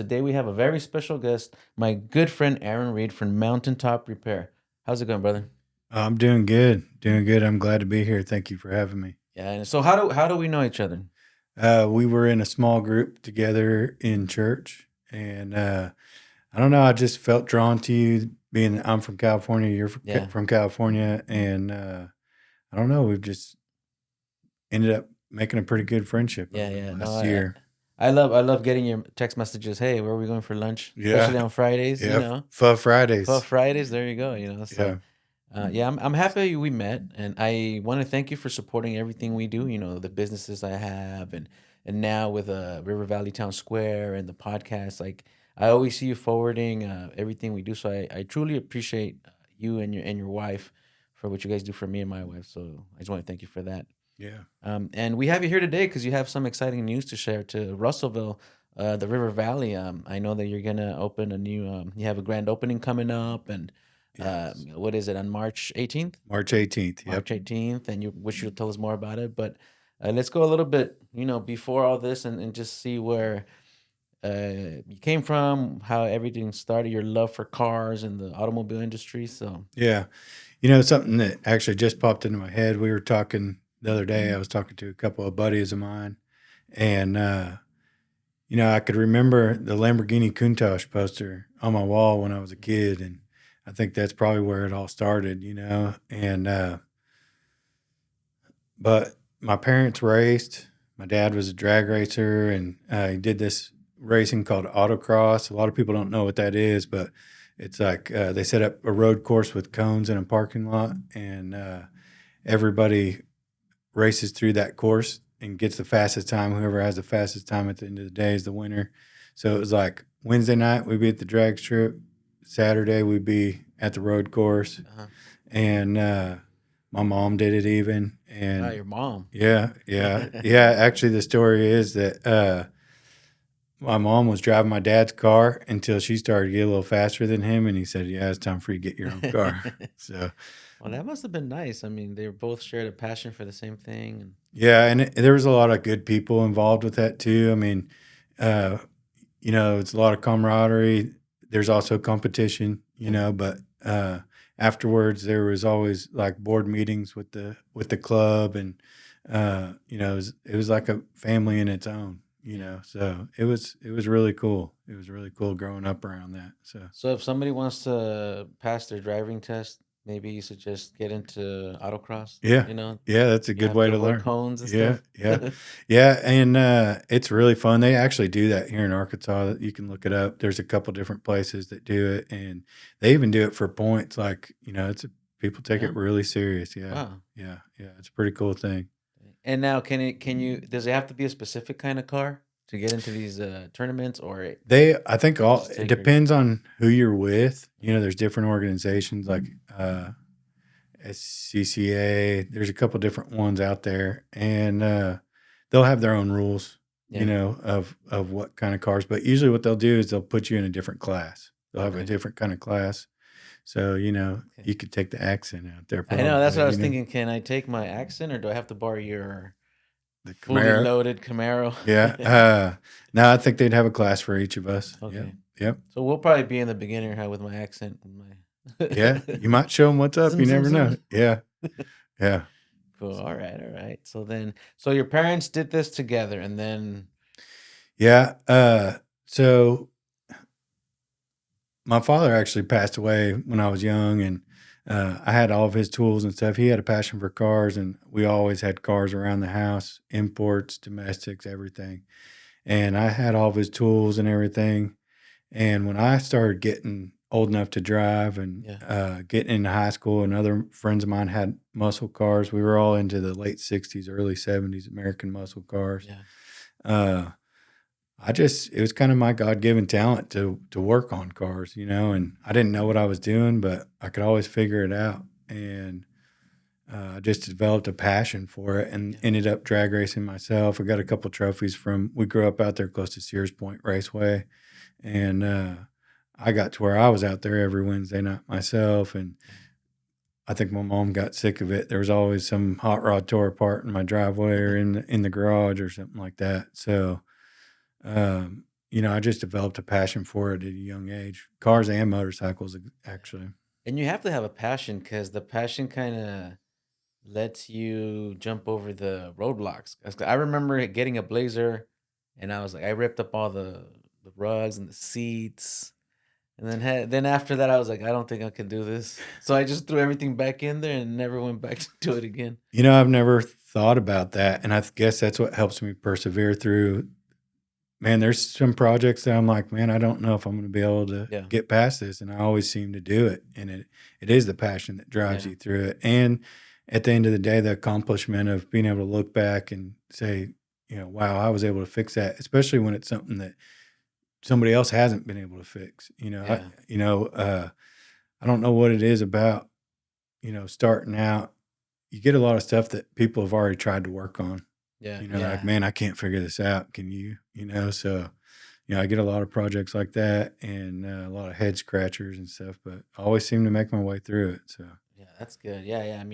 Today we have a very special guest, my good friend Aaron Reed from Mountaintop Repair. How's it going, brother? I'm doing good. Doing good. I'm glad to be here. Thank you for having me. Yeah. And so how do we know each other? We were in a small group together in church, and I don't know. I just felt drawn to you. Being I'm from California, you're Yeah. from California, and I don't know. We've just ended up making a pretty good friendship Yeah. over the Yeah. No, last year. I love getting your text messages. Hey, where are we going for lunch? Yeah, Especially on Fridays. yeah. Pho For Fridays. Fridays. There you go. So Yeah. yeah, I'm happy we met, and I want to thank you for supporting everything we do. The businesses I have, and now with River Valley Town Square and the podcast. Like I always see you forwarding everything we do. So I truly appreciate you and your wife for what you guys do for me and my wife. So I just want to thank you for that. Yeah. And we have you here today because you have some exciting news to share to Russellville, the River Valley. I know that you're gonna open a new. You have a grand opening coming up, and Yes. what is it on March 18th? March 18th. Yep. March 18th, and you wish you'd tell us more about it. But let's go a little bit, before all this, and just see where you came from, how everything started, your love for cars and the automobile industry. So Yeah. Something that actually just popped into my head. We were talking the other day. I was talking to a couple of buddies of mine, and I could remember the Lamborghini Countach poster on my wall when I was a kid, and I think that's probably where it all started. And but my parents raced. My dad was a drag racer, and he did this racing called autocross. A lot of people don't know what that is, but it's like they set up a road course with cones in a parking lot, and everybody races through that course and gets the fastest time. Whoever has the fastest time at the end of the day is the winner. So it was like Wednesday night we'd be at the drag strip, Saturday we'd be at the road course, uh-huh. and my mom did it even. Wow, And your mom. yeah, yeah, yeah. Actually, the story is that my mom was driving my dad's car until she started to get a little faster than him, and he said, "Yeah, it's time for you to get your own car." So Well, that must have been nice. I mean, they both shared a passion for the same thing, and yeah, and there was a lot of good people involved with that too. I mean, uh, it's a lot of camaraderie. There's also competition, yeah, but afterwards there was always like board meetings with the club, and it was like a family in its own. yeah. So it was really cool. It was really cool growing up around that. So So if somebody wants to pass their driving test, maybe you should just get into autocross. yeah, You know, yeah, that's a you good have way to to avoid learn. cones and Yeah, stuff. yeah, yeah, and it's really fun. They actually do that here in Arkansas. You can look it up. There's a couple different places that do it, and they even do it for points. Like people take Yeah. it really serious. Yeah, Wow. yeah, yeah. It's a pretty cool thing. And now, does it have to be a specific kind of car to get into these tournaments, or I think you can all just it take your? depends on who you're with. Yeah. There's different organizations like SCCA. There's a couple different ones out there, and they'll have their own rules. Yeah. Of what kind of cars. But usually, what they'll do is they'll put you in a different class. They'll have a Okay. different kind of class. So Okay. you could take the accent out there I know. That's what probably. I was thinking. Can I take my accent, or do I have to borrow your The fully Camaro. loaded Camaro? Yeah. No, I think they'd have a class for each of us. Yep. Okay. Yep. So we'll probably be in the beginner huh, with my accent and Yeah. my You might show them what's up. zoom You zoom never know. zoom. Yeah. Yeah. Cool. All right. All right. So your parents did this together, and then Yeah. So my father actually passed away when I was young, and I had all of his tools and stuff. He had a passion for cars, and we always had cars around the house, imports, domestics, everything. And I had all of his tools and everything. And when I started getting old enough to drive and yeah, getting into high school, and other friends of mine had muscle cars, we were all into the late 60s, early 70s American muscle cars. yeah, Uh, it was kind of my God given talent to work on cars, and I didn't know what I was doing, but I could always figure it out. And I just developed a passion for it and yeah, ended up drag racing myself. I got a couple trophies we grew up out there close to Sears Point Raceway. And I got to where I was out there every Wednesday night myself. And yeah, I think my mom got sick of it. There was always some hot rod tore apart in my driveway or in the garage or something like that. So, I just developed a passion for it at a young age. Cars and motorcycles, Yeah. actually. And you have to have a passion because the passion kind of lets you jump over the roadblocks. 'Cause I remember getting a Blazer, and I was like, I ripped up all the rugs and the seats, and then after that, I was like, I don't think I can do this. So I just threw everything back in there and never went back to do it again. I've never thought about that, and I guess that's what helps me persevere through. Man, there's some projects that I'm like, man, I don't know if I'm going to be able to Yeah, get past this, and I always seem to do it. And it is the passion that drives yeah, you through it. And at the end of the day, the accomplishment of being able to look back and say, wow, I was able to fix that, especially when it's something that somebody else hasn't been able to fix. yeah, I don't know what it is about, starting out. You get a lot of stuff that people have already tried to work on. yeah, Like, yeah. man, I can't figure this out. Can you? So I get a lot of projects like that and a lot of head scratchers and stuff, but I always seem to make my way through it. So Yeah, that's good. Yeah, yeah. I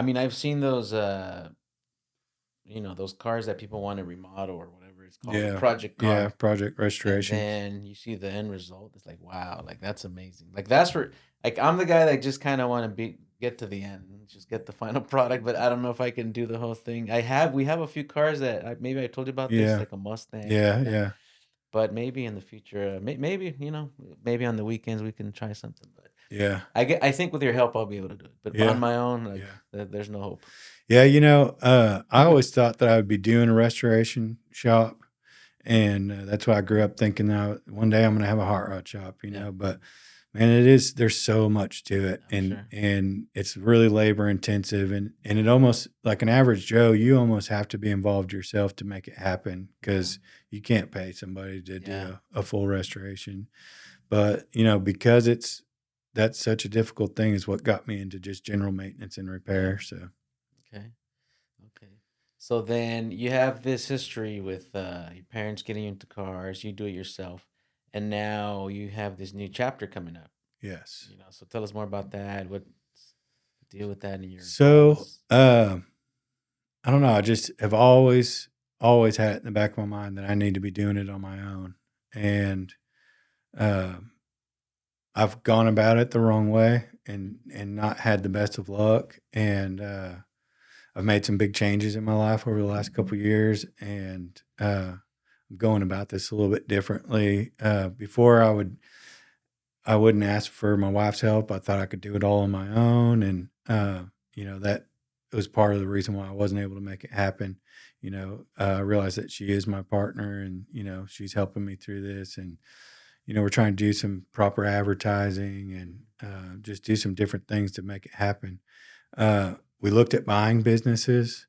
mean, I've seen those, those cars that people want to remodel or whatever it's called, a yeah, project yeah, car, project and restorations. then you see the end result. It's like, wow, like that's amazing. Like that's for like I'm the guy that just kind of want to be get to the end, and just get the final product, but I don't know if I can do the whole thing. We have a few cars that maybe I told you about this, Yeah, like a Mustang and yeah, all that. yeah, But maybe in the future, maybe maybe on the weekends we can try something. But yeah, I think with your help I'll be able to do it. But on yeah, my own, like yeah. there's no hope. Yeah, I always thought that I would be doing a restoration shop, and that's why I grew up thinking that one day I'm going to have a hot rod shop. Yeah, But man, there's so much to it, I'm sure. and it's really labor intensive, and it almost like an average Joe, you almost have to be involved yourself to make it happen Yeah, because you can't pay somebody to yeah. do a full restoration. But because that's such a difficult thing is what got me into just general maintenance and Yeah. repair. So Okay. Okay. So then you have this history with your parents getting you into cars, you do it yourself, and now you have this new chapter coming up. yes. So tell us more about that. What's the deal with that and your So goals? I don't know. I just have always had it in the back of my mind that I need to be doing it on my own, and um, I've gone about it the wrong way and not had the best of luck. And I've made some big changes in my life over the last couple of years, and I'm going about this a little bit differently. Before I wouldn't ask for my wife's help. I thought I could do it all on my own, and that was part of the reason why I wasn't able to make it happen. I realized that she is my partner, and she's helping me through this, and we're trying to do some proper advertising and just do some different things to make it happen. We looked at buying businesses.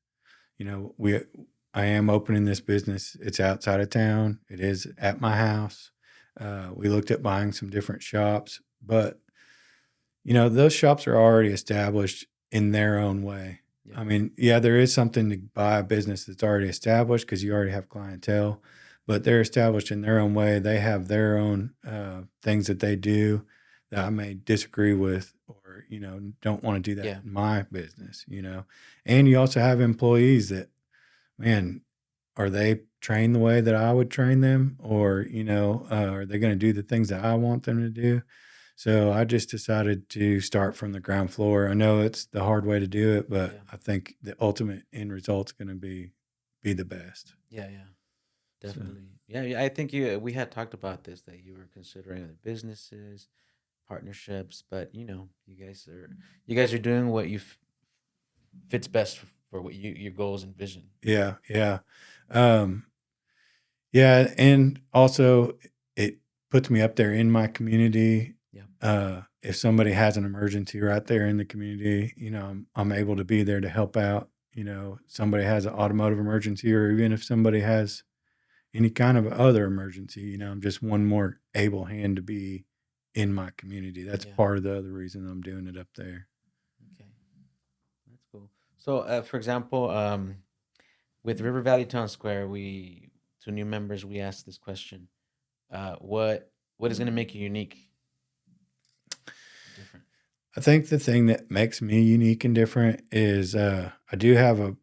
We I am opening this business. It's outside of town. It is at my house. We looked at buying some different shops, but those shops are already established in their own way. Yeah. I mean, yeah, there is something to buy a business that's already established because you already have clientele, but they're established in their own way. They have their own things that they do that I may disagree with, or don't want to do that Yeah. in my business. And you also have employees that, man, are they trained the way that I would train them, or are they going to do the things that I want them to do? So I just decided to start from the ground floor. I know it's the hard way to do it, but Yeah. I think the ultimate end result's going to be the best. Yeah. Yeah. So Definitely. Yeah. Yeah. I think we had talked about this, that you were considering other businesses, partnerships, but you guys are doing what fits best for what your goals and vision. yeah, yeah, um, yeah, and also it puts me up there in my community. Yeah. If somebody has an emergency right there in the community, I'm able to be there to help out. Somebody has an automotive emergency, or even if somebody has any kind of other emergency, I'm just one more able hand to be in my community. That's Yeah. part of the other reason I'm doing it up there. Okay. That's cool. So, for example, with River Valley Town Square, we to new members we asked this question: what is going to make you unique, different? I think the thing that makes me unique and different is I do have a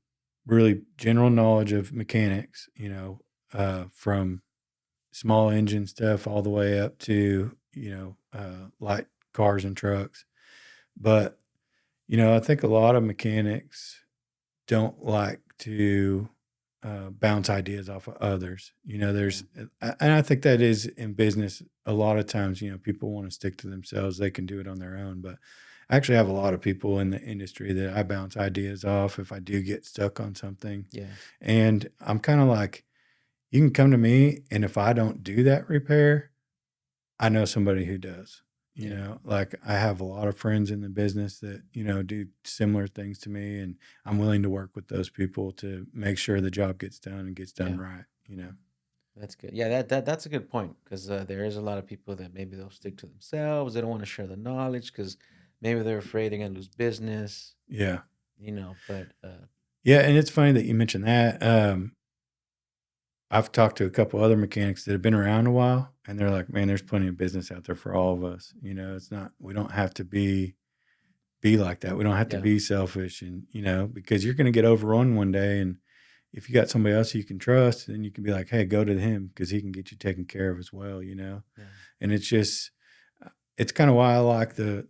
really general knowledge of mechanics. from small engine stuff all the way up to, light cars and trucks. But, I think a lot of mechanics don't like to bounce ideas off of others. Yeah. And I think that is in business a lot of times. People want to stick to themselves; they can do it on their own. But I actually have a lot of people in the industry that I bounce ideas off if I do get stuck on something. Yeah. And I'm kind of like, you can come to me, and if I don't do that repair, I know somebody who does. Yeah. Like I have a lot of friends in the business that, do similar things to me, and I'm willing to work with those people to make sure the job gets done and gets done Yeah. right. That's good. Yeah, that's a good point because there is a lot of people that maybe they'll stick to themselves. They don't want to share the knowledge because maybe they're afraid they're gonna lose business. Yeah. But Yeah. And it's funny that you mentioned that. I've talked to a couple other mechanics that have been around a while, and they're like, man, there's plenty of business out there for all of us. It's not, we don't have to be like that. We don't have to yeah, be selfish and, because you're going to get overrun one day. And if you got somebody else you can trust, then you can be like, hey, go to him because he can get you taken care of as well. yeah, And it's just, it's kind of why I like the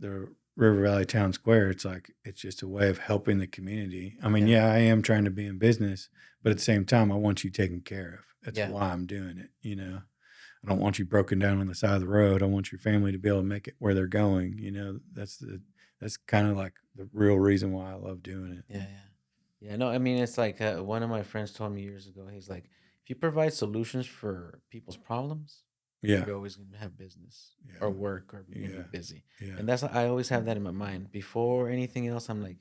River Valley Town Square. It's like, it's just a way of helping the community. I mean, yeah, yeah, I am trying to be in business, but at the same time, I want you taken care of. That's yeah, why I'm doing it. I don't want you broken down on the side of the road. I want your family to be able to make it where they're going. That's kind of like the real reason why I love doing it. yeah, yeah. No, I mean it's like one of my friends told me years ago. He's like, if you provide solutions for people's problems, Yeah, you're always gonna have business or yeah, work or you're gonna be yeah, busy. yeah, And that's I always have that in my mind. Before anything else, I'm like,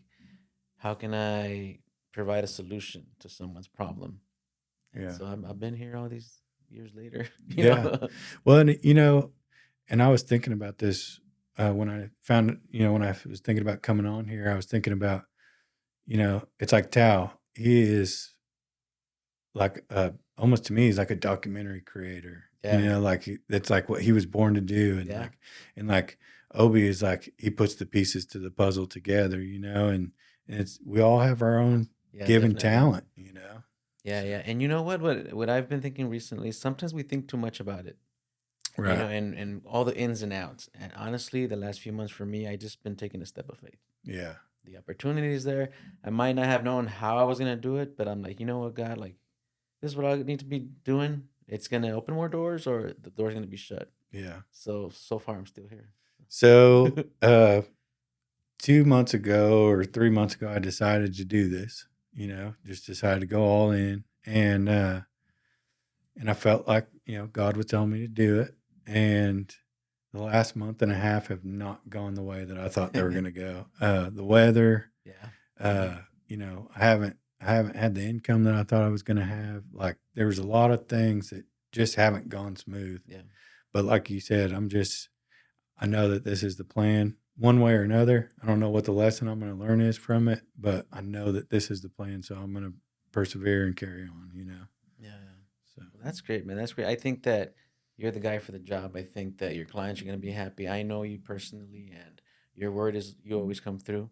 how can I provide a solution to someone's problem? And yeah, so I've been here all these years later, yeah. Well, and I was thinking about this when I found, when I was thinking about coming on here, I was thinking about, it's like Tao. He is like almost to me, he's like a documentary creator. Yeah, Like that's like what he was born to do, and yeah, like Obi is like he puts the pieces to the puzzle together. And it's we all have our own yeah, given definitely. talent. Yeah, So yeah. And you know what I've been thinking recently is sometimes we think too much about it, right, and all the ins and outs. And honestly, the last few months for me, I just been taking a step of faith. yeah, The opportunity is there. I might not have known how I was gonna do it, but I'm like, you know what, God, like this is what I need to be doing. It's gonna open more doors, or the door's gonna be shut. yeah. So far, I'm still here. So 2 months ago or 3 months ago, I decided to do this. Just decided to go all in, and I felt like God was telling me to do it, and the last month and a half have not gone the way that I thought they were going to go. The weather, Yeah, uh, I haven't had the income that I thought I was going to have. Like there was a lot of things that just haven't gone smooth. yeah, But like you said, I know that this is the plan one way or another. I don't know what the lesson I'm going to learn is from it, but I know that this is the plan. So I'm going to persevere and carry on. yeah, yeah. So, Well, that's great, man. That's great. I think that you're the guy for the job. I think that your clients are gonna be happy. I know you personally, and your word is you always come through.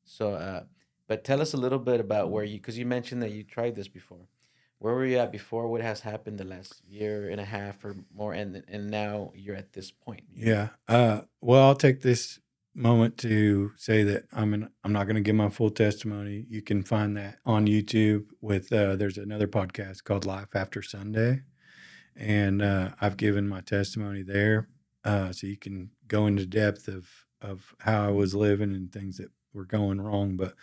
So, but tell us a little bit about where you, because you mentioned that you tried this before. Where were you at before? What has happened the last year and a half or more, and now you're at this point. yeah. Well, I'll take this moment to say that I'm not going to give my full testimony. You can find that on YouTube with there's another podcast called Life After Sunday, and I've given my testimony there, so you can go into depth of how I was living and things that were going wrong. But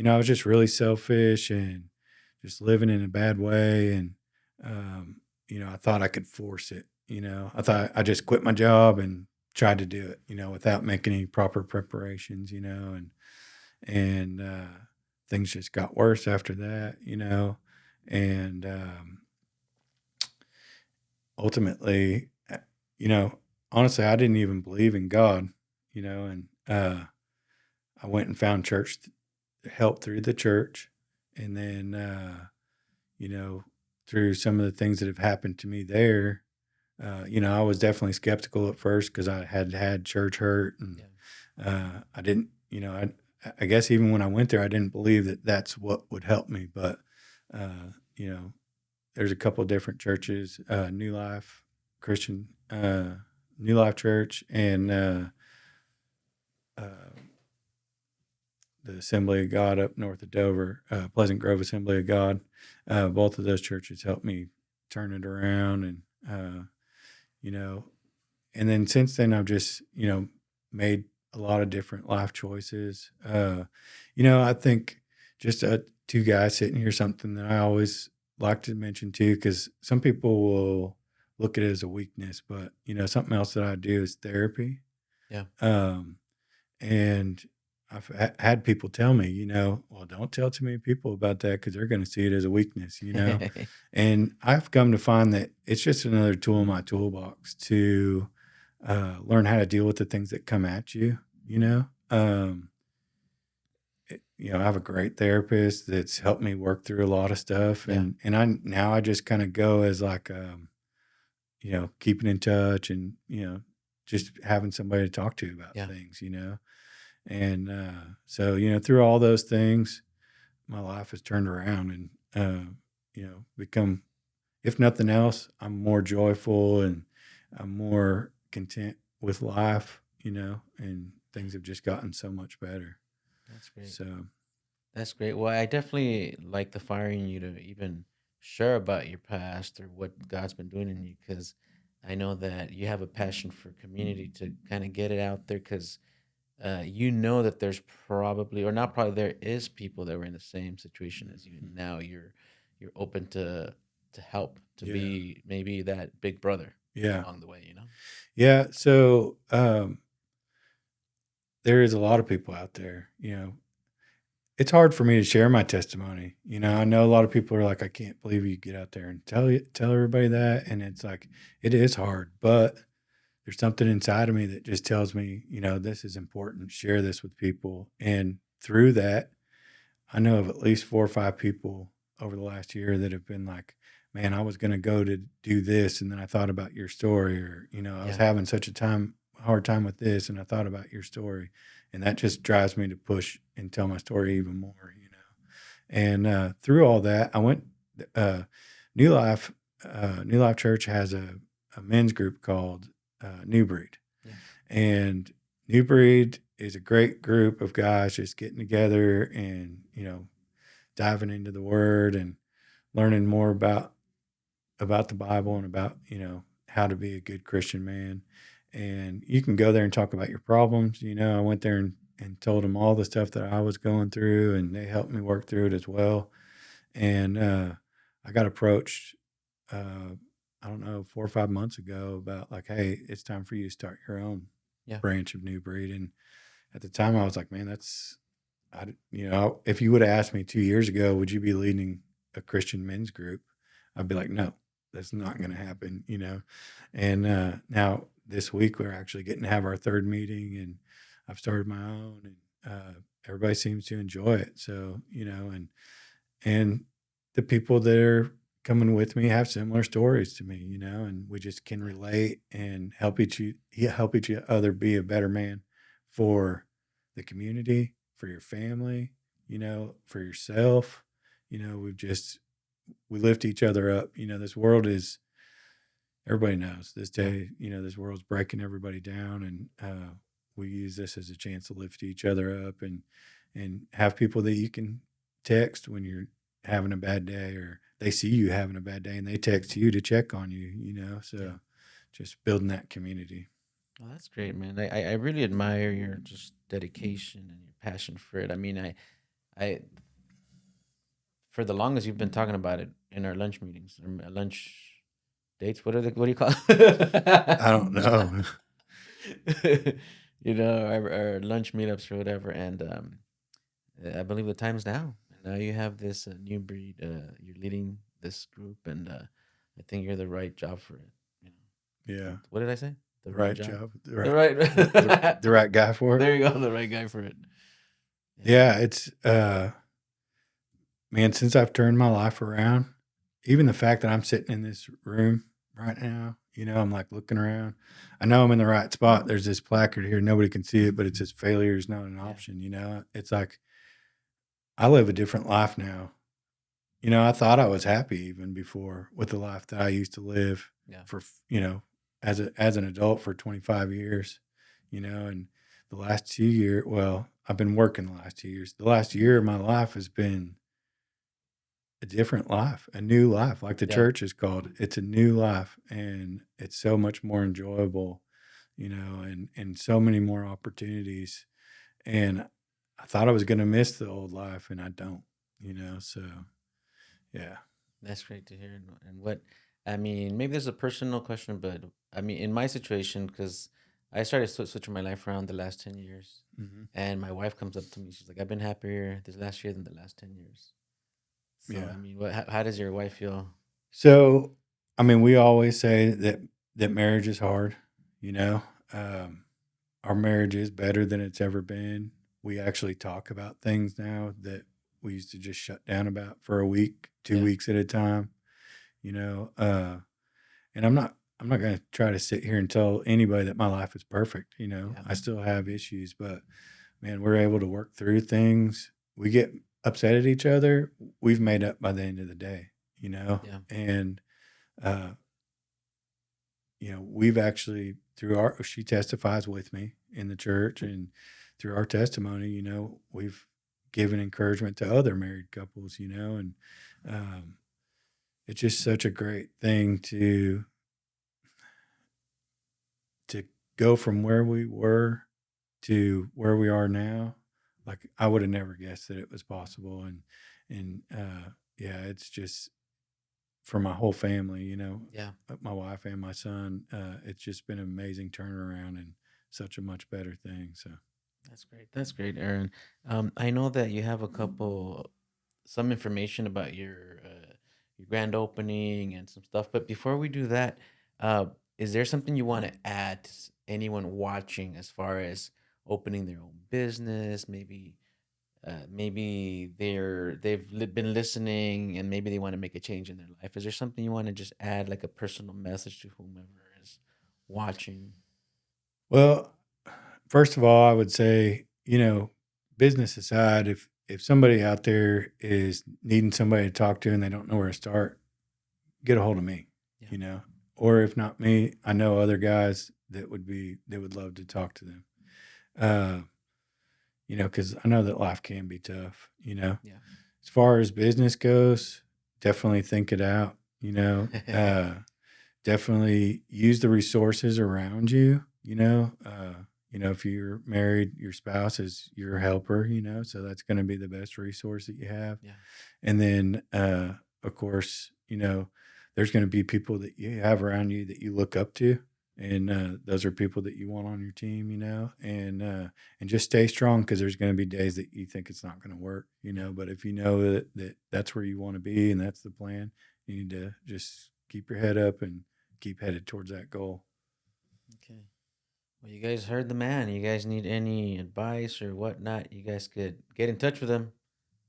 I was just really selfish and just living in a bad way, and I thought I could force it. I thought I just quit my job and tried to do it. Without making any proper preparations. And things just got worse after that. And ultimately, honestly, I didn't even believe in God. And I went and found church help through the church, and then you know through some of the things that have happened to me there. I was definitely skeptical at first because I had had church hurt, and Yeah, I didn't. I guess even when I went there, I didn't believe that that's what would help me. But uh, you know, there's a couple of different churches, New Life Christian, New Life Church, and uh, the Assembly of God up north of Dover, Pleasant Grove Assembly of God. Both of those churches helped me turn it around, and you know, and then since then I've just made a lot of different life choices. I think just two guys sitting here, something that I always like to mention too, because some people will look at it as a weakness, but something else that I do is therapy. Yeah. Um, and I've had people tell me, well, don't tell too many people about that because they're going to see it as a weakness. And I've come to find that it's just another tool in my toolbox to learn how to deal with the things that come at you. You know, I have a great therapist that's helped me work through a lot of stuff, Yeah. and I just kind of go as like keeping in touch, and just having somebody to talk to about Yeah. things. And so, through all those things, my life has turned around, and become, if nothing else, I'm more joyful, and I'm more content with life, and things have just gotten so much better. That's great. So, That's great. Well, I definitely like the fire in you to even share about your past or what God's been doing in you, because I know that you have a passion for community to kind of get it out there, because you know that there's probably, or not probably, there is people that were in the same situation as you, and mhm. now you're open to help, to Yeah, be maybe that big brother yeah, along the way, you know? yeah. So, there is a lot of people out there. It's hard for me to share my testimony. Yeah. I know a lot of people are like, I can't believe you get out there and tell everybody that. And it's like, it is hard, but there's something inside of me that just tells me, this is important. Share this with people. And through that, I know of at least 4 or 5 people over the last year that have been like, man, I was going to go to do this. And then I thought about your story, or, I was Yeah. having such a hard time with this. And I thought about your story. And that just drives me to push and tell my story even more. And through all that, I went, uh, New Life, New Life Church has a men's group called New Breed. Yeah. And New Breed is a great group of guys just getting together and, diving into the word and learning more about the Bible and about, how to be a good Christian man. And you can go there and talk about your problems. I went there and told them all the stuff that I was going through, and they helped me work through it as well. And I got approached, I don't know, 4 or 5 months ago about like, hey, it's time for you to start your own Yeah. branch of New Breed. And at the time, I was like, man, if you would have asked me 2 years ago, would you be leading a Christian men's group? I'd be like, no, that's not going to happen. And now this week, we're actually getting to have our third meeting, and I've started my own, and everybody seems to enjoy it. So, and the people that are coming with me have similar stories to me, and we just can relate and help each other be a better man for the community, for your family, for yourself. We lift each other up. This world is, everybody knows this Yeah. day, this world's breaking everybody down, and we use this as a chance to lift each other up, and have people that you can text when you're having a bad day, or they see you having a bad day and they text you to check on you. Yeah. So just building that community. Oh, that's great, man. I really admire your just dedication and your passion for it. I mean, I for the longest you've been talking about it in our lunch meetings, or lunch dates. What do you call I don't know. it? Our lunch meetups or whatever. And I believe the time's now. And now you have this new breed. You're leading this group, and I think you're the right job for it. You know, Yeah. what did I say? The The right right job. job. The right. The right guy for it. There you go. The right guy for it. Yeah. Yeah, it's man, since I've turned my life around, even the fact that I'm sitting in this room right now, I'm like looking around. I know I'm in the right spot. There's this placard here. Nobody can see it, but it says failure is not an Yeah. option. It's like I live a different life now, I thought I was happy even before with the life that I used to live Yeah. for, as an adult for 25 years, and the last 2 year, well, I've been working the last 2 years. The last year of my life has been a different life, a new life, like the Yeah. church is called. It's a new life, and it's so much more enjoyable, and so many more opportunities. And I thought I was going to miss the old life, and I don't, so yeah. That's great to hear. And what, I mean, maybe there's a personal question, but I mean, in my situation, because I started switching my life around the last 10 years, Hmm. and my wife comes up to me. She's like, I've been happier this last year than the last 10 years. So, Yeah. I mean, how does your wife feel? So, I mean, we always say that marriage is hard, you know. Um, our marriage is better than it's ever been. We actually talk about things now that we used to just shut down about for a week, two Yeah. weeks at a time, you know. And I'm not going to try to sit here and tell anybody that my life is perfect. Yeah. I still have issues, but man, we're able to work through things. We get upset at each other. We've made up by the end of the day, Yeah. and uh, we've actually through our she testifies with me in the church, and through our testimony, we've given encouragement to other married couples, and um, it's just such a great thing to go from where we were to where we are now. Like I would have never guessed that it was possible, and yeah, it's just for my whole family, Yeah. my wife and my son. It's just been an amazing turnaround and such a much better thing. So That's great. That's great, Aaron. I know that you have some information about your grand opening and some stuff. But before we do that, uh, is there something you want to add to anyone watching as far as opening their own business? Maybe been listening and maybe they want to make a change in their life. Is there something you want to just add, like a personal message to whomever is watching? well, first of all, I would say, business aside, if somebody out there is needing somebody to talk to and they don't know where to start, get a hold of me, Yeah. you know. Or if not me, I know other guys that would love to talk to them. Uh, because I know that life can be tough, Yeah. As far as business goes, definitely think it out, definitely use the resources around you, if you're married, your spouse is your helper, so that's going to be the best resource that you have. Yeah. And then, of course, there's going to be people that you have around you that you look up to. And those are people that you want on your team, and just stay strong because there's going to be days that you think it's not going to work, Yeah. But if you know that's where you want to be and that's the plan, you need to just keep your head up and keep headed towards that goal. Okay. Well, you guys heard the man. You guys need any advice or whatnot, you guys could get in touch with him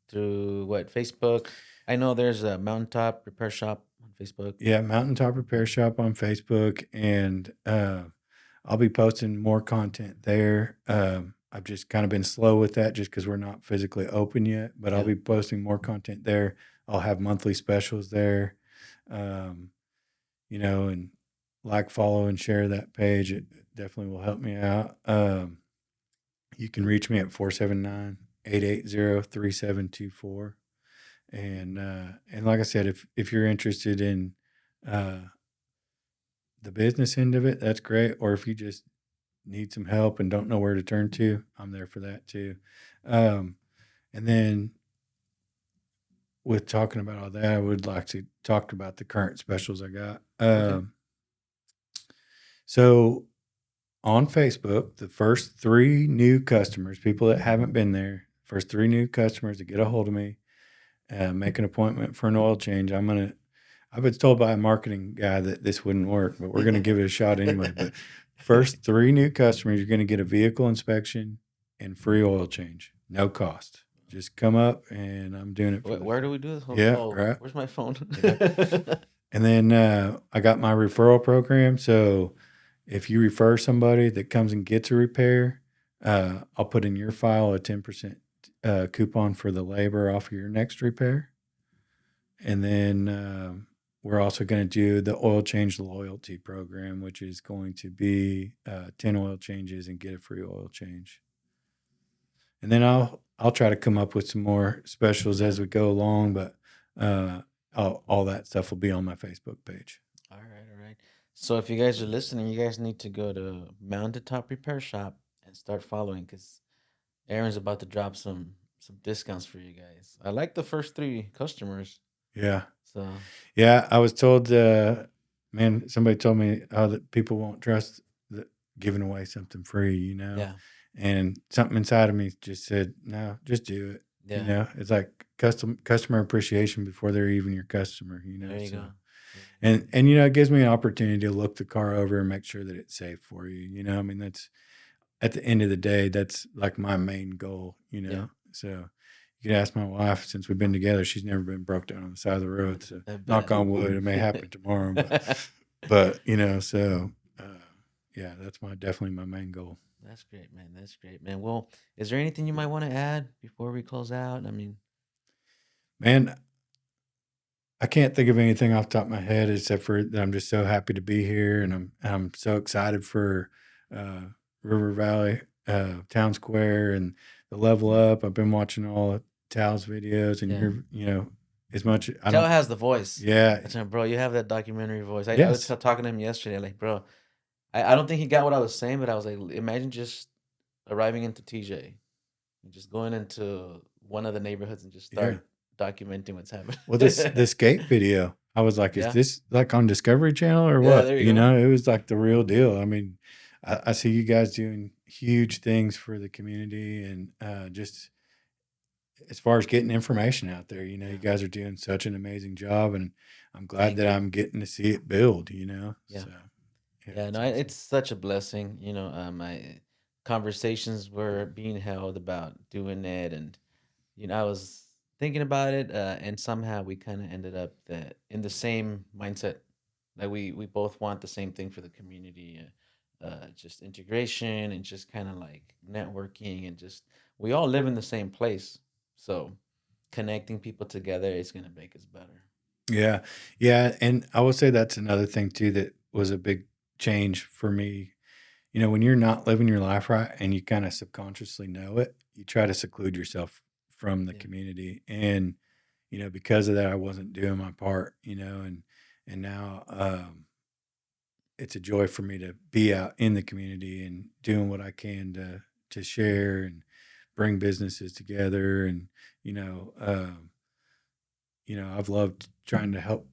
through what, Facebook? I know there's a Mountaintop Repair Shop on Facebook. Yeah, Mountaintop Repair Shop on Facebook, and I'll be posting more content there. I've just kind of been slow with that just because we're not physically open yet, but I'll Yeah. be posting more content there. I'll have monthly specials there, um, and like, follow, and share that page. It definitely will help me out. You can reach me at 479-880-3724. And like I said, if you're interested in uh, the business end of it, that's great. Or if you just need some help and don't know where to turn to, I'm there for that too. Um, and then with talking about all that, I would like to talk about the current specials I got. Okay. So on Facebook, the first three new customers, people that haven't been there, first three new customers that get a hold of me, make an appointment for an oil change. I was told by a marketing guy that this wouldn't work, but we're going to give it a shot anyway. But first three new customers, you're going to get a vehicle inspection and free oil change, no cost. Just come up, and I'm doing it for the Where do we do this? yeah, Oh, right, where's my phone? yeah. And then I got my referral program. So if you refer somebody that comes and gets a repair, I'll put in your file a 10% coupon for the labor off of your next repair. And then we're also going to do the oil change loyalty program, which is going to be 10 oil changes and get a free oil change. And then I'll try to come up with some more specials Yeah. as we go along, but uh, all that stuff will be on my Facebook page. All right, all right. So if you guys are listening, you guys need to go to Mountaintop Repair Shop and start following because Aaron's about to drop some discounts for you guys. I like the first three customers. Yeah. So Yeah. I was told, man, somebody told me that people won't trust giving away something free, yeah, and something inside of me just said, no, just do it. yeah. It's like customer appreciation before they're even your customer, There you so. go. There you go. And it gives me an opportunity to look the car over and make sure that it's safe for you. I mean, that's at the end of the day, that's like my main goal. Yeah, So you could ask my wife, since we've been together, she's never been broke down on the side of the road. So I knock bet. on wood, it may happen tomorrow, but so yeah, that's definitely my main goal. That's great, man. That's great, man. Well, is there anything you might want to add before we close out? I mean, Man, I can't think of anything off the top of my head except for that I'm just so happy to be here, and I'm so excited for uh, River Valley Town Square and the level up. I've been watching all of Tal's videos, and yeah. as much I Tell don't. has the voice. Yeah. I told him, bro, you have that documentary voice. I was Yes. talking to him yesterday, like, bro, I don't think he got what I was saying, but I was like, imagine just arriving into TJ and just going into one of the neighborhoods and just Yeah. start documenting what's happening. Well, this skate video, I was like, is Yeah. this like on Discovery Channel or Yeah, what? there you go. It was like the real deal. I mean, I see you guys doing huge things for the community, and just as far as getting information out there, you Yeah. guys are doing such an amazing job, and I'm glad Thank that you. I'm getting to see it build. Yeah. So yeah, Yeah, it's no, awesome. it's such a blessing. I conversations were being held about doing it, and I was thinking about it, and somehow we kind of ended up in the same mindset. Like we both want the same thing for the community, just integration and just kind of like networking and just we all live in the same place, so connecting people together is gonna make us better. Yeah, yeah, and I will say that's another thing too that was a big change for me. When you're not living your life right and you kind of subconsciously know it, you try to seclude yourself from the Yeah, community. And, because of that, I wasn't doing my part, and now it's a joy for me to be out in the community and doing what I can to share and bring businesses together. And, you know, um, I've loved trying to help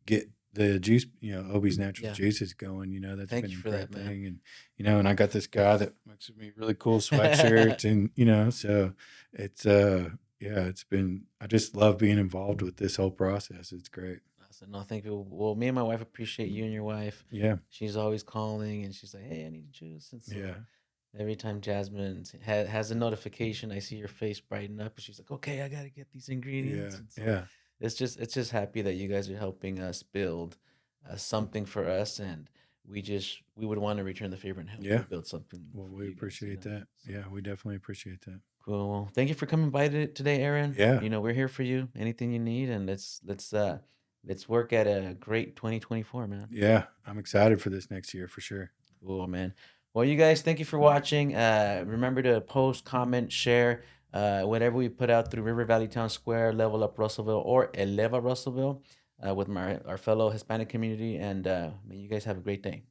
get the juice, Obi's natural yeah. juices going. That's Thank been you a for that, great man. thing. And, and I got this guy that makes me really cool sweatshirts, and, so it's, yeah, I just love being involved with this whole process. It's great. I said, no, thank you. Well, me and my wife appreciate you and your wife. Yeah. She's always calling and she's like, hey, I need juice. And so Yeah. every time Jasmine has a notification, I see your face brighten up and she's like, okay, I got to get these Yeah. ingredients. And so Yeah. it's just happy that you guys are helping us build something for us. And we would want to return the favor and help you Yeah. build something Well, for we you guys, appreciate that. So Yeah. We definitely appreciate that. cool. Well, thank you for coming by today, Aaron. Yeah. We're here for you. Anything you need, and let's work at a great 2024, man. Yeah. I'm excited for this next year for sure. Cool, man. Well, you guys, thank you for watching. Remember to post, comment, share whatever we put out through River Valley Town Square, Level Up Russellville, or Eleva Russellville with our fellow Hispanic community. And may you guys have a great day.